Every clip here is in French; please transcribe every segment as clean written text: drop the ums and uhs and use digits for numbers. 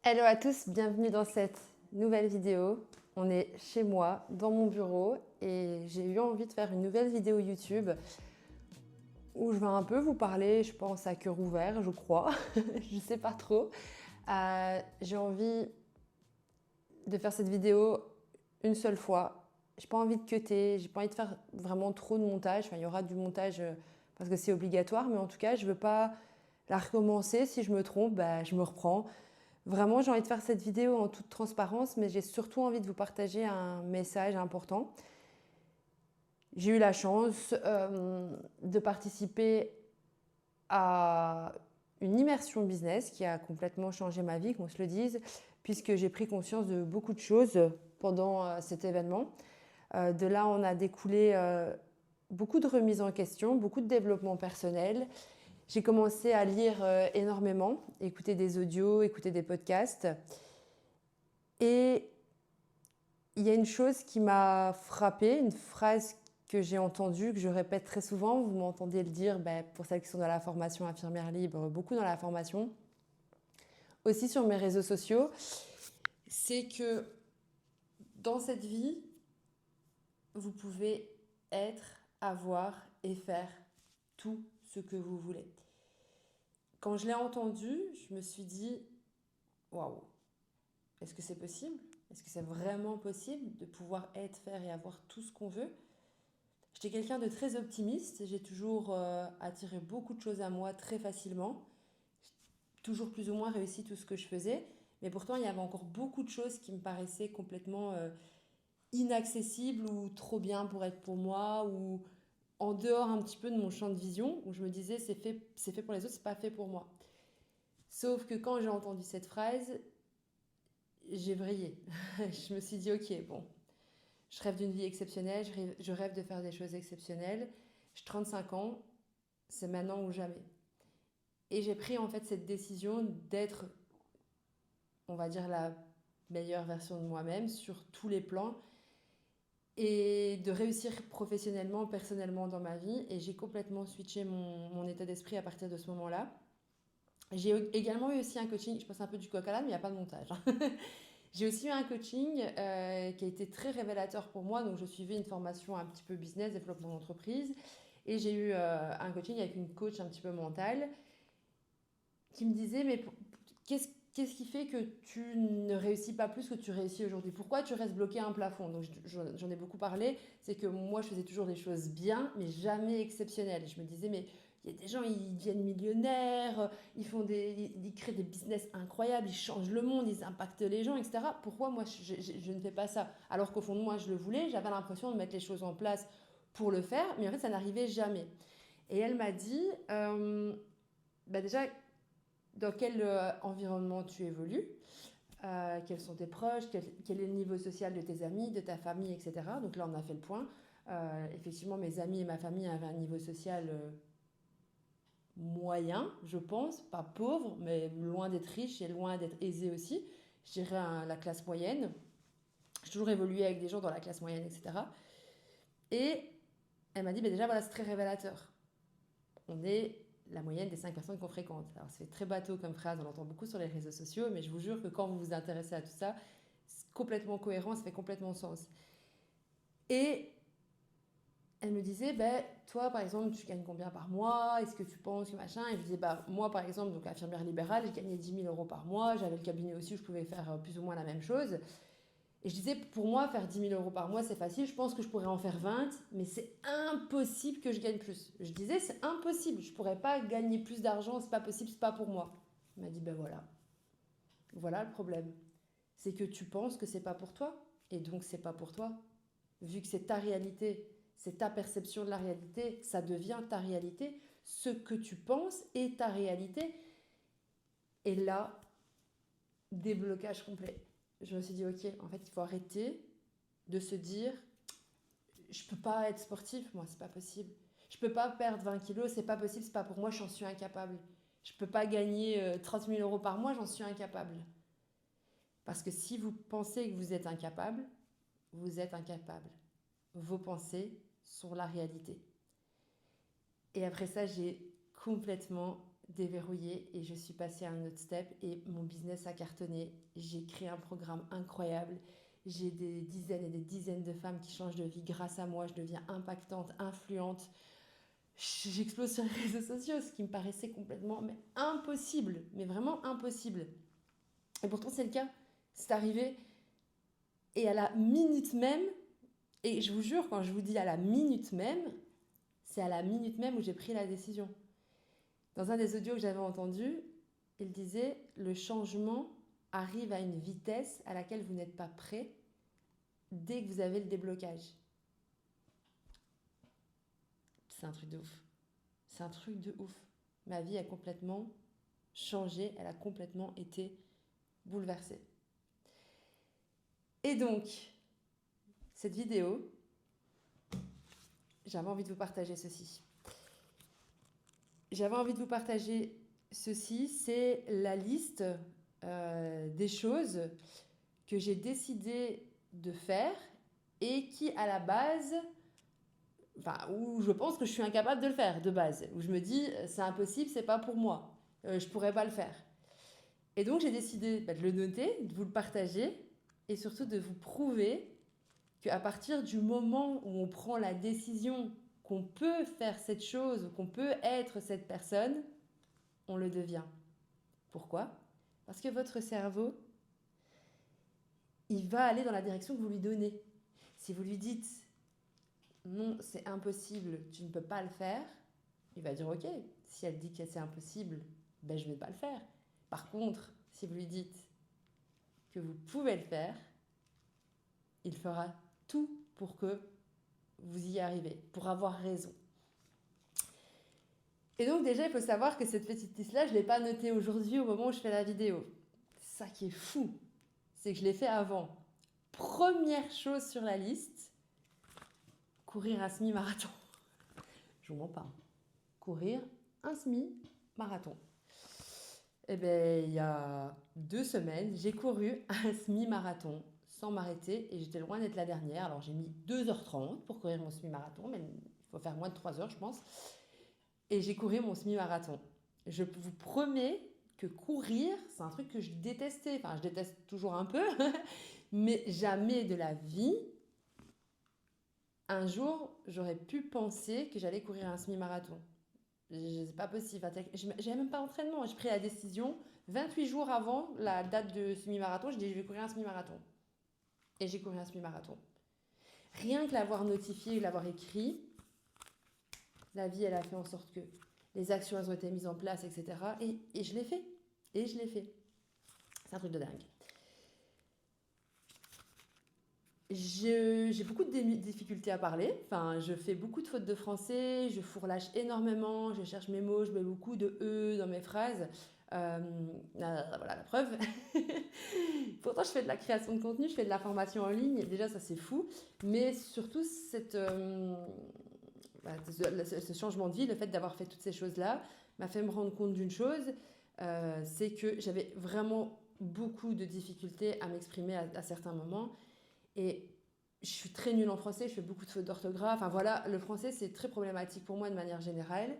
Hello à tous, bienvenue dans cette nouvelle vidéo. On est chez moi, dans mon bureau, et j'ai eu envie de faire une nouvelle vidéo YouTube où je vais un peu vous parler, je pense, à cœur ouvert, je crois, je sais pas trop. J'ai envie de faire cette vidéo une seule fois. J'ai pas envie de cutter, j'ai pas envie de faire vraiment trop de montage. Enfin, il y aura du montage parce que c'est obligatoire, mais en tout cas, je veux pas la recommencer. Si je me trompe, je me reprends. Vraiment, j'ai envie de faire cette vidéo en toute transparence, mais j'ai surtout envie de vous partager un message important. J'ai eu la chance de participer à une immersion business qui a complètement changé ma vie, qu'on se le dise, puisque j'ai pris conscience de beaucoup de choses pendant cet événement. De là, on a découlé beaucoup de remises en question, beaucoup de développement personnel. J'ai commencé à lire énormément, écouter des audios, écouter des podcasts. Et il y a une chose qui m'a frappée, une phrase que j'ai entendue, que je répète très souvent, vous m'entendez le dire pour celles qui sont dans la formation infirmière libre, beaucoup dans la formation, aussi sur mes réseaux sociaux, c'est que dans cette vie, vous pouvez être, avoir et faire tout ce que vous voulez. Quand je l'ai entendu, je me suis dit, waouh, est-ce que c'est possible? Est-ce que c'est vraiment possible de pouvoir être, faire et avoir tout ce qu'on veut? J'étais quelqu'un de très optimiste, j'ai toujours attiré beaucoup de choses à moi très facilement, j'ai toujours plus ou moins réussi tout ce que je faisais, mais pourtant il y avait encore beaucoup de choses qui me paraissaient complètement inaccessibles ou trop bien pour être pour moi ou en dehors un petit peu de mon champ de vision où je me disais c'est fait pour les autres, c'est pas fait pour moi. Sauf que quand j'ai entendu cette phrase, j'ai vrillé. Je me suis dit ok, bon, je rêve d'une vie exceptionnelle, je rêve de faire des choses exceptionnelles. J'ai 35 ans, c'est maintenant ou jamais. Et j'ai pris en fait cette décision d'être, on va dire, la meilleure version de moi-même sur tous les plans et de réussir professionnellement, personnellement dans ma vie. Et j'ai complètement switché mon état d'esprit à partir de ce moment-là. J'ai également eu aussi un coaching, je passe un peu du coq à l'âne, mais il n'y a pas de montage. J'ai aussi eu un coaching qui a été très révélateur pour moi. Donc, je suivais une formation un petit peu business, développement d'entreprise. Et j'ai eu un coaching avec une coach un petit peu mentale qui me disait, mais qu'est-ce qui fait que tu ne réussis pas plus que tu réussis aujourd'hui? Pourquoi tu restes bloqué à un plafond? Donc j'en ai beaucoup parlé, c'est que moi je faisais toujours des choses bien, mais jamais exceptionnelles. Et je me disais, mais il y a des gens, ils deviennent millionnaires, ils créent des business incroyables, ils changent le monde, ils impactent les gens, etc. Pourquoi moi je ne fais pas ça? Alors qu'au fond de moi je le voulais, j'avais l'impression de mettre les choses en place pour le faire, mais en fait ça n'arrivait jamais. Et elle m'a dit, déjà, dans quel environnement tu évolues, quels sont tes proches, quel est le niveau social de tes amis, de ta famille, etc. Donc là, on a fait le point. Effectivement, mes amis et ma famille avaient un niveau social moyen, je pense, pas pauvre, mais loin d'être riche et loin d'être aisé aussi. Je dirais la classe moyenne. J'ai toujours évolué avec des gens dans la classe moyenne, etc. Et elle m'a dit, déjà, voilà, c'est très révélateur. On est la moyenne des 5 personnes qu'on fréquente. Alors c'est très bateau comme phrase, on l'entend beaucoup sur les réseaux sociaux, mais je vous jure que quand vous vous intéressez à tout ça, c'est complètement cohérent, ça fait complètement sens. Et elle me disait, toi par exemple, tu gagnes combien par mois? Est-ce que tu penses que machin? Et je disais, moi par exemple, donc infirmière libérale, j'ai gagné 10 000 € par mois, j'avais le cabinet aussi où je pouvais faire plus ou moins la même chose. Et je disais, pour moi, faire 10 000 € par mois, c'est facile. Je pense que je pourrais en faire 20, mais c'est impossible que je gagne plus. Je disais, c'est impossible. Je pourrais pas gagner plus d'argent, c'est pas possible, c'est pas pour moi. Il m'a dit, voilà. Voilà le problème. C'est que tu penses que c'est pas pour toi, et donc c'est pas pour toi. Vu que c'est ta réalité, c'est ta perception de la réalité, ça devient ta réalité. Ce que tu penses est ta réalité. Et là, déblocage complet. Je me suis dit, ok, en fait, il faut arrêter de se dire je peux pas être sportif, moi, c'est pas possible. Je peux pas perdre 20 kilos, c'est pas possible, c'est pas pour moi, j'en suis incapable. Je peux pas gagner 30 000 € par mois, j'en suis incapable. Parce que si vous pensez que vous êtes incapable, vous êtes incapable. Vos pensées sont la réalité. Et après ça, j'ai complètement déverrouillé et je suis passée à un autre step et mon business a cartonné. J'ai créé un programme incroyable. J'ai des dizaines et des dizaines de femmes qui changent de vie grâce à moi. Je deviens impactante, influente. J'explose sur les réseaux sociaux, ce qui me paraissait complètement mais impossible, mais vraiment impossible. Et pourtant, c'est le cas. C'est arrivé. Et à la minute même, et je vous jure, quand je vous dis à la minute même, c'est à la minute même où j'ai pris la décision. Dans un des audios que j'avais entendu, il disait « Le changement arrive à une vitesse à laquelle vous n'êtes pas prêt dès que vous avez le déblocage. » C'est un truc de ouf. C'est un truc de ouf. Ma vie a complètement changé, elle a complètement été bouleversée. Et donc, cette vidéo, j'avais envie de vous partager ceci. J'avais envie de vous partager ceci, c'est la liste des choses que j'ai décidé de faire et qui, à la base, où je pense que je suis incapable de le faire, de base. Où je me dis, c'est impossible, c'est pas pour moi. Je pourrais pas le faire. Et donc, j'ai décidé de le noter, de vous le partager et surtout de vous prouver qu'à partir du moment où on prend la décision qu'on peut faire cette chose, qu'on peut être cette personne, on le devient. Pourquoi ? Parce que votre cerveau, il va aller dans la direction que vous lui donnez. Si vous lui dites non, c'est impossible, tu ne peux pas le faire, il va dire ok, si elle dit que c'est impossible, ben je ne vais pas le faire. Par contre, si vous lui dites que vous pouvez le faire, il fera tout pour que vous y arrivez, pour avoir raison. Et donc déjà, il faut savoir que cette petite liste-là, je ne l'ai pas notée aujourd'hui au moment où je fais la vidéo. C'est ça qui est fou, c'est que je l'ai fait avant. Première chose sur la liste, courir un semi-marathon. Je vous mens pas. Courir un semi-marathon. Eh bien, il y a 2 semaines, j'ai couru un semi-marathon sans m'arrêter et j'étais loin d'être la dernière. Alors j'ai mis 2h30 pour courir mon semi-marathon, mais il faut faire moins de 3 heures, je pense. Et j'ai couru mon semi-marathon. Je vous promets que courir, c'est un truc que je détestais. Enfin, je déteste toujours un peu, mais jamais de la vie, un jour, j'aurais pu penser que j'allais courir un semi-marathon. C'est pas possible. J'avais même pas d'entraînement. J'ai pris la décision 28 jours avant la date de semi-marathon. Je dis je vais courir un semi-marathon. Et j'ai couru un semi-marathon. Rien que l'avoir notifié, l'avoir écrit, la vie, elle a fait en sorte que les actions, elles ont été mises en place, etc. Et je l'ai fait. Et je l'ai fait. C'est un truc de dingue. J'ai beaucoup de difficultés à parler. Enfin, je fais beaucoup de fautes de français, je fourlâche énormément, je cherche mes mots, je mets beaucoup de E dans mes phrases. Voilà la preuve. Pourtant, je fais de la création de contenu, je fais de la formation en ligne. Déjà, ça, c'est fou. Mais surtout, ce changement de vie, le fait d'avoir fait toutes ces choses-là, m'a fait me rendre compte d'une chose, c'est que j'avais vraiment beaucoup de difficultés à m'exprimer à certains moments. Et je suis très nulle en français, je fais beaucoup de fautes d'orthographe. Enfin voilà, le français, c'est très problématique pour moi de manière générale.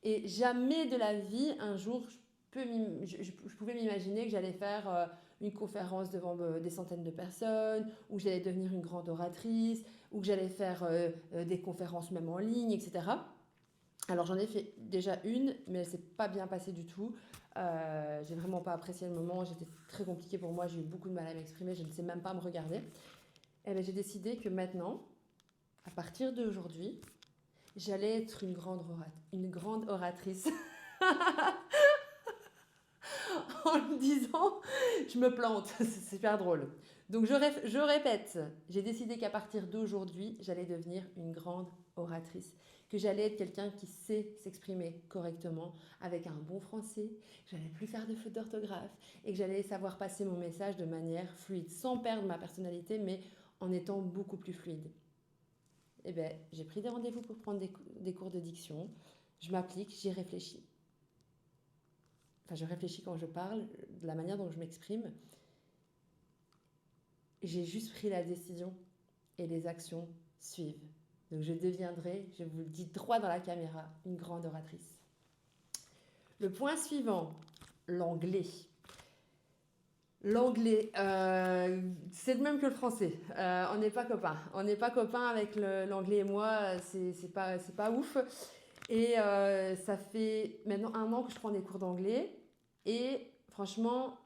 Et jamais de la vie, un jour, je pouvais m'imaginer que j'allais faire une conférence devant des centaines de personnes, ou que j'allais devenir une grande oratrice, ou que j'allais faire des conférences même en ligne, etc. Alors j'en ai fait déjà une, mais elle ne s'est pas bien passée du tout. J'ai vraiment pas apprécié le moment, c'était très compliqué pour moi, j'ai eu beaucoup de mal à m'exprimer, je ne sais même pas me regarder. Et bien, j'ai décidé que maintenant, à partir d'aujourd'hui, j'allais être une grande oratrice. En me disant, je me plante, c'est super drôle. Donc je répète, j'ai décidé qu'à partir d'aujourd'hui, j'allais devenir une grande oratrice. Que j'allais être quelqu'un qui sait s'exprimer correctement, avec un bon français, que j'allais plus faire de fautes d'orthographe et que j'allais savoir passer mon message de manière fluide, sans perdre ma personnalité, mais en étant beaucoup plus fluide. Eh bien, j'ai pris des rendez-vous pour prendre des cours de diction. Je m'applique, j'y réfléchis. Enfin, je réfléchis quand je parle, de la manière dont je m'exprime. J'ai juste pris la décision et les actions suivent. Donc je deviendrai, je vous le dis droit dans la caméra, une grande oratrice. Le point suivant, l'anglais. L'anglais, c'est le même que le français. On n'est pas copains. On n'est pas copains avec l'anglais et moi, c'est pas ouf. Et ça fait maintenant 1 an que je prends des cours d'anglais. Et franchement,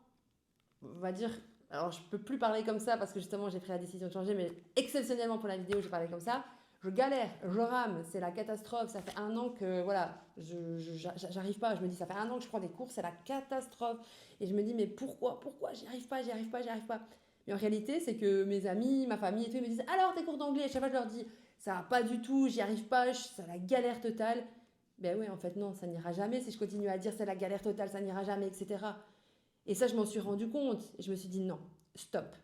on va dire, alors je peux plus parler comme ça parce que justement j'ai pris la décision de changer, mais exceptionnellement pour la vidéo, j'ai parlé comme ça. Je galère, je rame, c'est la catastrophe. Ça fait 1 an que voilà, j'arrive pas. Je me dis, ça fait 1 an que je prends des cours, c'est la catastrophe. Et je me dis, mais pourquoi j'y arrive pas, j'y arrive pas, j'y arrive pas. Mais en réalité, c'est que mes amis, ma famille et tout, ils me disent, alors tes cours d'anglais, chaque fois je leur dis, ça va pas du tout, j'y arrive pas, c'est la galère totale. Ben oui, en fait, non, ça n'ira jamais. Si je continue à dire c'est la galère totale, ça n'ira jamais, etc. Et ça, je m'en suis rendu compte. Et je me suis dit non, stop.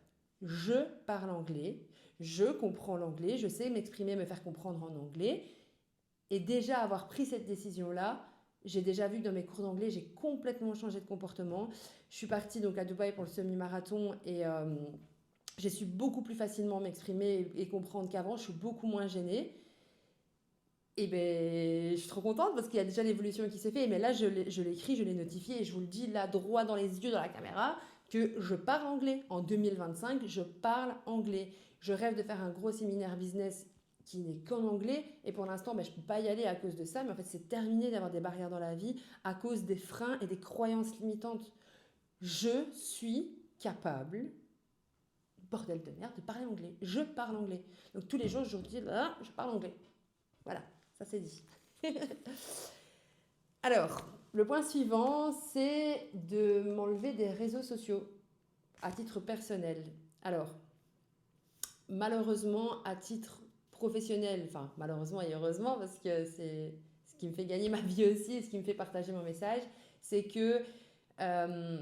Je parle anglais, je comprends l'anglais, je sais m'exprimer, me faire comprendre en anglais. Et déjà avoir pris cette décision-là, j'ai déjà vu que dans mes cours d'anglais, j'ai complètement changé de comportement. Je suis partie donc à Dubaï pour le semi-marathon et j'ai su beaucoup plus facilement m'exprimer et comprendre qu'avant. Je suis beaucoup moins gênée. Et ben, je suis trop contente parce qu'il y a déjà l'évolution qui s'est faite. Mais là, je l'écris, je l'ai notifié et je vous le dis là, droit dans les yeux, dans la caméra, que je parle anglais. En 2025, je parle anglais. Je rêve de faire un gros séminaire business qui n'est qu'en anglais. Et pour l'instant, ben, je ne peux pas y aller à cause de ça. Mais en fait, c'est terminé d'avoir des barrières dans la vie à cause des freins et des croyances limitantes. Je suis capable, bordel de merde, de parler anglais. Je parle anglais. Donc tous les jours, je vous dis, là, je parle anglais. Voilà. Ça c'est dit. Alors, le point suivant, c'est de m'enlever des réseaux sociaux à titre personnel. Alors, malheureusement, à titre professionnel, enfin malheureusement et heureusement, parce que c'est ce qui me fait gagner ma vie aussi et ce qui me fait partager mon message, c'est que je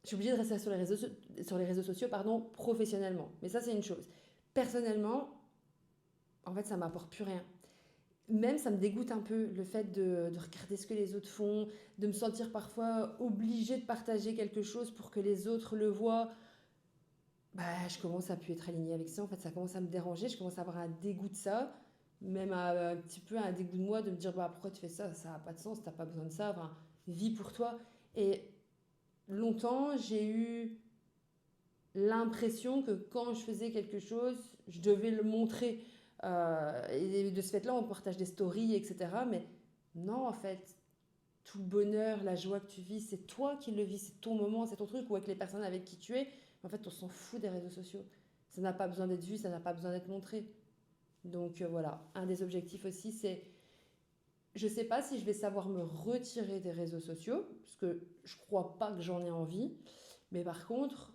suis obligée de rester sur les réseaux sociaux professionnellement. Mais ça, c'est une chose. Personnellement, en fait, ça m'apporte plus rien. Même ça me dégoûte un peu le fait de regarder ce que les autres font, de me sentir parfois obligée de partager quelque chose pour que les autres le voient. Bah, je commence à plus être alignée avec ça. En fait, ça commence à me déranger. Je commence à avoir un dégoût de ça. Même un petit peu un dégoût de moi de me dire bah, pourquoi tu fais ça? Ça n'a pas de sens, t'as pas besoin de ça. Enfin, vis pour toi. Et longtemps, j'ai eu l'impression que quand je faisais quelque chose, je devais le montrer. Et de ce fait-là, on partage des stories, etc. Mais non, en fait, tout le bonheur, la joie que tu vis, c'est toi qui le vis, c'est ton moment, c'est ton truc, ou avec les personnes avec qui tu es. En fait, on s'en fout des réseaux sociaux. Ça n'a pas besoin d'être vu, ça n'a pas besoin d'être montré. Donc voilà, un des objectifs aussi, c'est, je ne sais pas si je vais savoir me retirer des réseaux sociaux, parce que je ne crois pas que j'en ai envie, mais par contre,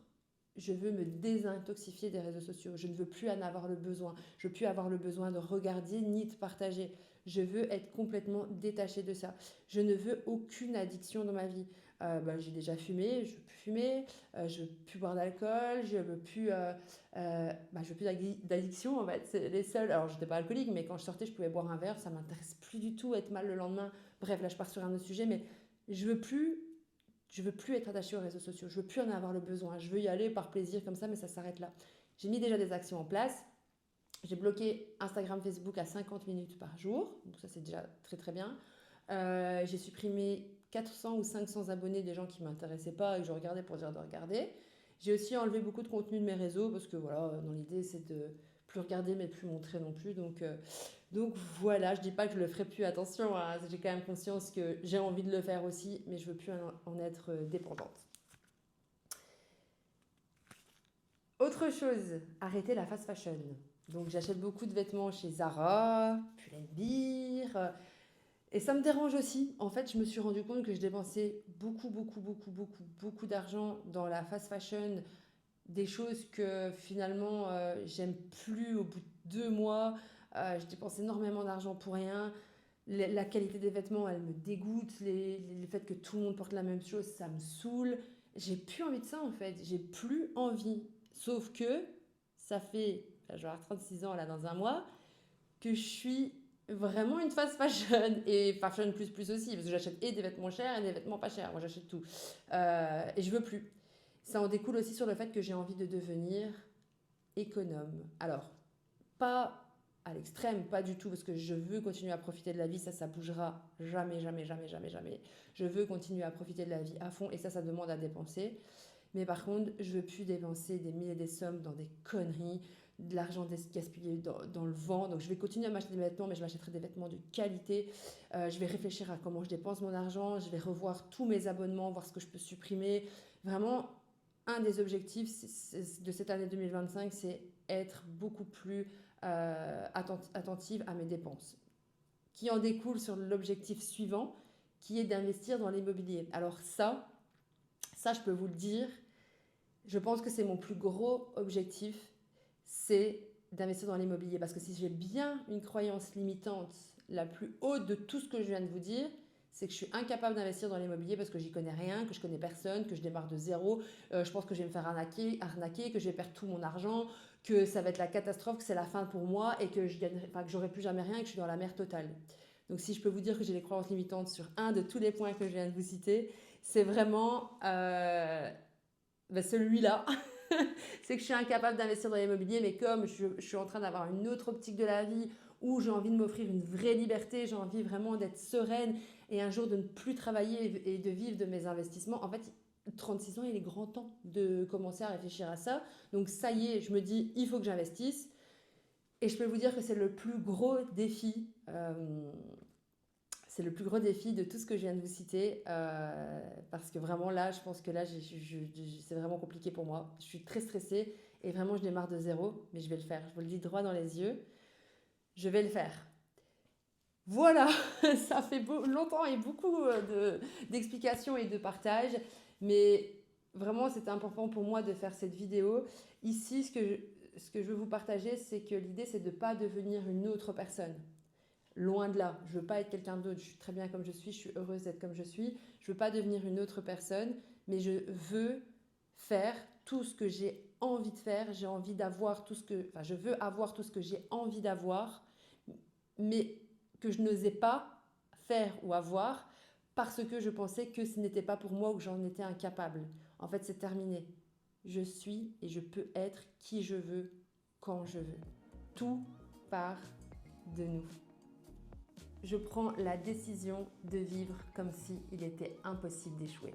je veux me désintoxifier des réseaux sociaux. Je ne veux plus en avoir le besoin. Je ne veux plus avoir le besoin de regarder ni de partager. Je veux être complètement détachée de ça. Je ne veux aucune addiction dans ma vie. J'ai déjà fumé, je veux plus fumer, je veux plus boire d'alcool, je veux plus, je veux plus d'addiction en fait. C'est les seuls. Alors j'étais pas alcoolique, mais quand je sortais, je pouvais boire un verre, ça m'intéresse plus du tout, être mal le lendemain. Bref, là je pars sur un autre sujet, mais je veux plus être attachée aux réseaux sociaux. Je veux plus en avoir le besoin. Je veux y aller par plaisir comme ça, mais ça s'arrête là. J'ai mis déjà des actions en place. J'ai bloqué Instagram, Facebook à 50 minutes par jour. Donc ça, c'est déjà très très bien. J'ai supprimé 400 ou 500 abonnés des gens qui ne m'intéressaient pas et que je regardais pour dire de regarder. J'ai aussi enlevé beaucoup de contenu de mes réseaux parce que voilà, dans l'idée, c'est de plus regarder mais de plus montrer non plus. Donc voilà, je dis pas que je le ferai plus, attention, hein, j'ai quand même conscience que j'ai envie de le faire aussi, mais je veux plus en être dépendante. Autre chose, arrêter la fast fashion. Donc j'achète beaucoup de vêtements chez Zara, Pull&Bear, et ça me dérange aussi. En fait, je me suis rendu compte que je dépensais beaucoup d'argent dans la fast fashion, des choses que finalement j'aime plus au bout de 2 mois. Je dépense énormément d'argent pour rien. La qualité des vêtements, elle me dégoûte. Le fait que tout le monde porte la même chose, ça me saoule. J'ai plus envie de ça en fait. J'ai plus envie. Sauf que ça fait, je vais avoir 36 ans là dans un mois, que je suis vraiment une fast fashion et fashion plus aussi parce que j'achète et des vêtements chers et des vêtements pas chers. Moi j'achète tout. Et je veux plus. Ça en découle aussi sur le fait que j'ai envie de devenir économe. Alors, pas à l'extrême, pas du tout, parce que je veux continuer à profiter de la vie, ça bougera jamais, jamais, jamais, jamais, jamais. Je veux continuer à profiter de la vie à fond et ça demande à dépenser. Mais par contre, je veux plus dépenser des milliers et des sommes dans des conneries, de l'argent gaspillé dans le vent. Donc je vais continuer à m'acheter des vêtements, mais je m'achèterai des vêtements de qualité. Je vais réfléchir à comment je dépense mon argent, je vais revoir tous mes abonnements, voir ce que je peux supprimer. Vraiment, un des objectifs de cette année 2025, c'est être beaucoup plus attentive à mes dépenses, qui en découle sur l'objectif suivant, qui est d'investir dans l'immobilier. Alors ça, je peux vous le dire, je pense que c'est mon plus gros objectif, c'est d'investir dans l'immobilier. Parce que si j'ai bien une croyance limitante, la plus haute de tout ce que je viens de vous dire, c'est que je suis incapable d'investir dans l'immobilier parce que j'y connais rien, que je connais personne, que je démarre de zéro. Je pense que je vais me faire arnaquer, que je vais perdre tout mon argent, que ça va être la catastrophe, que c'est la fin pour moi et que j'aurai plus jamais rien et que je suis dans la mer totale. Donc si je peux vous dire que j'ai des croyances limitantes sur un de tous les points que je viens de vous citer, c'est vraiment celui-là. C'est que je suis incapable d'investir dans l'immobilier, mais comme je suis en train d'avoir une autre optique de la vie où j'ai envie de m'offrir une vraie liberté, j'ai envie vraiment d'être sereine et un jour de ne plus travailler et de vivre de mes investissements. En fait, 36 ans, il est grand temps de commencer à réfléchir à ça. Donc ça y est, je me dis, il faut que j'investisse. Et je peux vous dire que c'est le plus gros défi. C'est le plus gros défi de tout ce que je viens de vous citer, parce que vraiment là, je pense que là, c'est vraiment compliqué pour moi. Je suis très stressée et vraiment, je démarre de zéro, mais je vais le faire. Je vous le dis droit dans les yeux, je vais le faire. Voilà, ça fait longtemps et beaucoup d'explications et de partage, mais vraiment, c'était important pour moi de faire cette vidéo. Ici, ce que je veux vous partager, c'est que l'idée, c'est de ne pas devenir une autre personne. Loin de là, je ne veux pas être quelqu'un d'autre, je suis très bien comme je suis heureuse d'être comme je suis, je ne veux pas devenir une autre personne, mais je veux faire tout ce que j'ai envie de faire, j'ai envie d'avoir je veux avoir tout ce que j'ai envie d'avoir, mais que je n'osais pas faire ou avoir parce que je pensais que ce n'était pas pour moi ou que j'en étais incapable. En fait, c'est terminé. Je suis et je peux être qui je veux, quand je veux. Tout part de nous. Je prends la décision de vivre comme s'il était impossible d'échouer.